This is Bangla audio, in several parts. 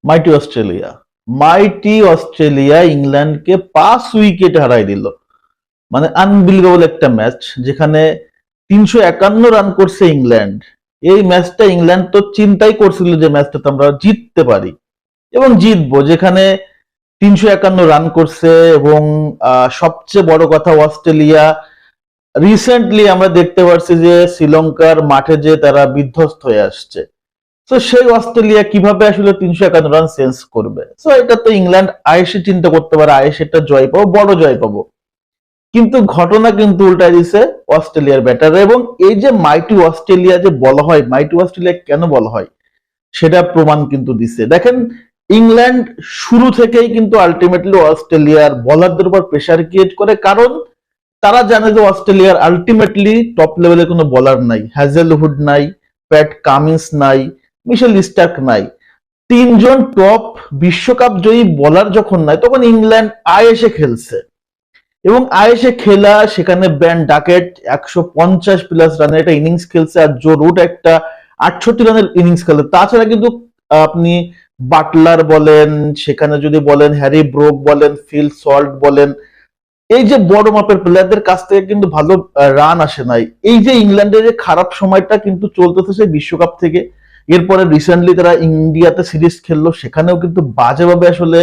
মাইটি অস্ট্রেলিয়া ইংল্যান্ডকে 5 উইকেট হারাই দিল। মানে আনবিলিভেবল একটা ম্যাচ, যেখানে 351 রান করছে ইংল্যান্ড। এই ম্যাচটা ইংল্যান্ড তো চিন্তাই করছিল যে ম্যাচটা আমরা জিততে পারি এবং জিতবো, যেখানে 351 রান করছে। এবং সবচেয়ে বড় কথা, অস্ট্রেলিয়া রিসেন্টলি আমরা দেখতে পাচ্ছি যে শ্রীলঙ্কার মাঠে যে তারা বিধ্বস্ত হয়ে আসছে। তো সেই অস্ট্রেলিয়া কিভাবে আসলে 351 রান চেঞ্জ করবে? তো এটা তো ইংল্যান্ড আয়েসে চিন্তা করতে পারে, আয়েসে একটা জয় পাবো, বড় জয় পাবো। কিন্তু ঘটনা কিন্তু উল্টাই দিছে অস্ট্রেলিয়ার ব্যাটার। এবং এই যে মাইটি অস্ট্রেলিয়া যে বলা হয়, মাইটি অস্ট্রেলিয়া কেন বলা হয় সেটা প্রমাণ কিন্তু দিছে। দেখেন, ইংল্যান্ড শুরু থেকেই কিন্তু আলটিমেটলি অস্ট্রেলিয়ার বোলারদের উপর প্রেসার ক্রিয়েট করে, কারণ তারা জানে যে অস্ট্রেলিয়ার আলটিমেটলি টপ লেভেলের কোনো বোলার নাই। হ্যাজেলউড নাই, প্যাট কামিন্স নাই, মিশেল স্টার্ক নাই। তিনজন টপ বিশ্বকাপ জয়ী বোলার যখন নাই, তখন ইংল্যান্ড আয়েসে খেলছে। এবং আয়েসে খেলা, সেখানে ব্যান ডাকেট 150+ রানের একটা ইনিংস খেলছে, আর জো রুট একটা 68 রানের ইনিংস খেলে। তাছাড়া কিন্তু আপনি বাটলার বলেন, সেখানে যদি বলেন হ্যারি ব্রোক বলেন, ফিল সল্ট বলেন, এই যে বড় মাপের প্লেয়ারদের কাছ থেকে কিন্তু ভালো রান আসে নাই। এই যে ইংল্যান্ডের যে খারাপ সময়টা কিন্তু চলতেছে সেই বিশ্বকাপ থেকে। এরপরে রিসেন্টলি তারা ইন্ডিয়াতে সিরিজ খেললো, সেখানেও কিন্তু বাজেভাবে আসলে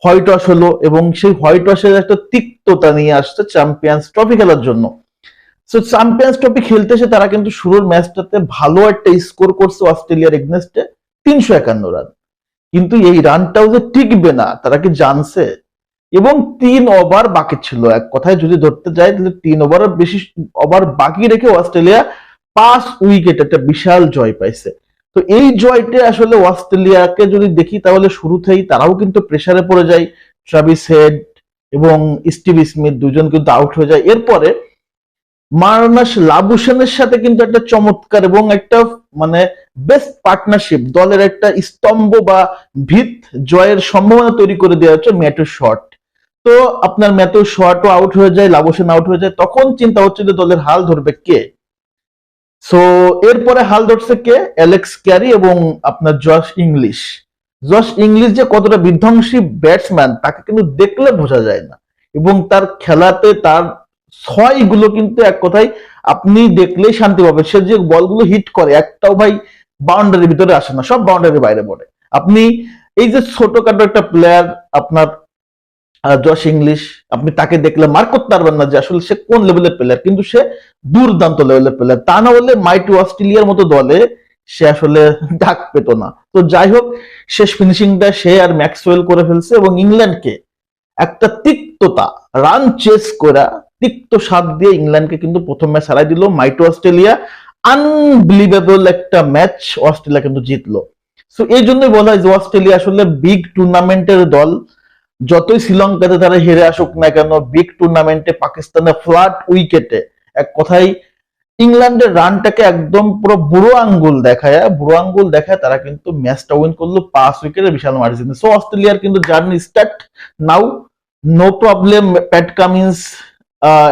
হোয়াইট ওয়াশ হলো, এবং সেই হোয়াইট ওয়াশের একটা তিক্ততা নিয়ে আসছে চ্যাম্পিয়ন্স ট্রফি খেলার জন্য। সো চ্যাম্পিয়ন্স ট্রফি খেলতে এসে তারা কিন্তু শুরুর ম্যাচটাতে ভালো একটা স্কোর করছে অস্ট্রেলিয়ার এগনেস্টে, 351 রান। কিন্তু এই রানটাও যে টিকবে না তারা কি জানছে? এবং 3 ওভার বাকি ছিল, এক কথায় যদি ধরতে যাই তাহলে 3 ওভারের বেশি ওভার বাকি রেখে অস্ট্রেলিয়া 5 উইকেট একটা বিশাল জয় পাইছে। তো এই জয়টা আসলে অস্ট্রেলিয়াকে যদি দেখি তাহলে শুরুতেই তারাও কিন্তু প্রেসারে পড়ে যায়। ট্রাভিস হেড এবং স্টিভ স্মিথ দুজন কিন্তু আউট হয়ে যায়। এরপরে মার্নাস লাবুশেনের সাথে কিন্তু একটা চমৎকার এবং একটা মানে বেস্ট পার্টনারশিপ, দলের একটা স্তম্ভ বা ভিত জয়ের সম্ভাবনা তৈরি করে দেওয়া হচ্ছে ম্যাথু শট। তো আপনার ম্যাথু শটও আউট হয়ে যায়, লাবুশেন আউট হয়ে যায়, তখন চিন্তা হচ্ছে যে দলের হাল ধরবে কে। সো এরপরে হাল ধরছে কে? অ্যালেক্স ক্যারি এবং আপনার জশ ইংলিশ। জশ ইংলিশ যে কতটা বিধ্বংসী ব্যাটসম্যান তাকে কিন্তু দেখলে বোঝা যায় না, এবং তার খেলাতে তার ছয়গুলো কিন্তু এক কথায় আপনি দেখলেই শান্তি পাবেন। সে যে বলগুলো হিট করে একটাও ভাই বাউন্ডারির ভিতরে আসে না, সব বাউন্ডারির বাইরে পড়ে। আপনি এই যে ছোটখাটো একটা প্লেয়ার আপনার জশ ইংলিশ, আপনি তাকে দেখলে মার্ক করতে পারবেন না যে আসলে সে কোন লেভেলের প্লেয়ার, কিন্তু সে দুর্দান্ত লেভেলের প্লেয়ার। তা না হলে মাইটি অস্ট্রেলিয়ার মতো দলে সে আসলে ডাক পেত না। তো যাই হোক, শেষ ফিনিশিংটা সে আর ম্যাক্সওয়েল করে ফেলছে, এবং ইংল্যান্ডকে একটা তিক্ততা রান চেস করা, তিক্ত স্বাদ দিয়ে ইংল্যান্ডকে কিন্তু প্রথম ম্যাচ হারাই দিল মাইটি অস্ট্রেলিয়া। আনবিলিভেবল একটা ম্যাচ অস্ট্রেলিয়া কিন্তু জিতলো। সো এই জন্যই বলা হয় যে অস্ট্রেলিয়া আসলে বিগ টুর্নামেন্টের দল। যতই শ্রীলঙ্কাতে তারা হেরে আসুক না কেন, বিগ টুর্নামেন্টে পাকিস্তানের ফ্ল্যাট উইকেটে এক কথায় ইংল্যান্ডের রানটাকে একদম পুরো বুড়ো আঙ্গুল দেখায় তারা কিন্তু ম্যাচটা উইন করলো 5 উইকেটের বিশাল মার্জিনে। সো অস্ট্রেলিয়ার কিন্তু journey start now, no problem. Pat Cummins,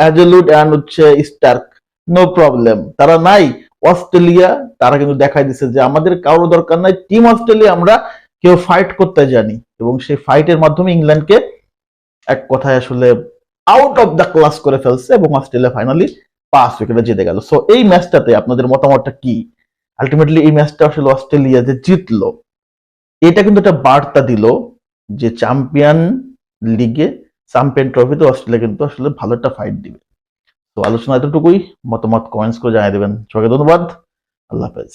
Hazlewood and হচ্ছে স্টার্ক, নো প্রবলেম, তারা নাই। অস্ট্রেলিয়া তারা কিন্তু দেখাই দিচ্ছে যে আমাদের কারো দরকার নাই, টিম অস্ট্রেলিয়া আমরা কেউ ফাইট করতে জানি। এবং সেই ফাইটের মাধ্যমে ইংল্যান্ডকে এক কথায় আসলে আউট অফ দ্য ক্লাস করে ফেলছে, এবং অস্ট্রেলিয়া ফাইনালি 5 উইকেটে জিতে গেল। সো এই ম্যাচটাতে আপনাদের মতামতটা কি? আলটিমেটলি এই ম্যাচটা আসলে অস্ট্রেলিয়া যে জিতলো, এটা কিন্তু একটা বার্তা দিল যে চ্যাম্পিয়ন লিগে, চ্যাম্পিয়ন ট্রফিতে অস্ট্রেলিয়া কিন্তু আসলে ভালো একটা ফাইট দিবে। তো আলোচনা এতটুকুই, মতামত কমেন্টস করে জানিয়ে দেবেন। সবাইকে ধন্যবাদ, আল্লাহ হাফেজ।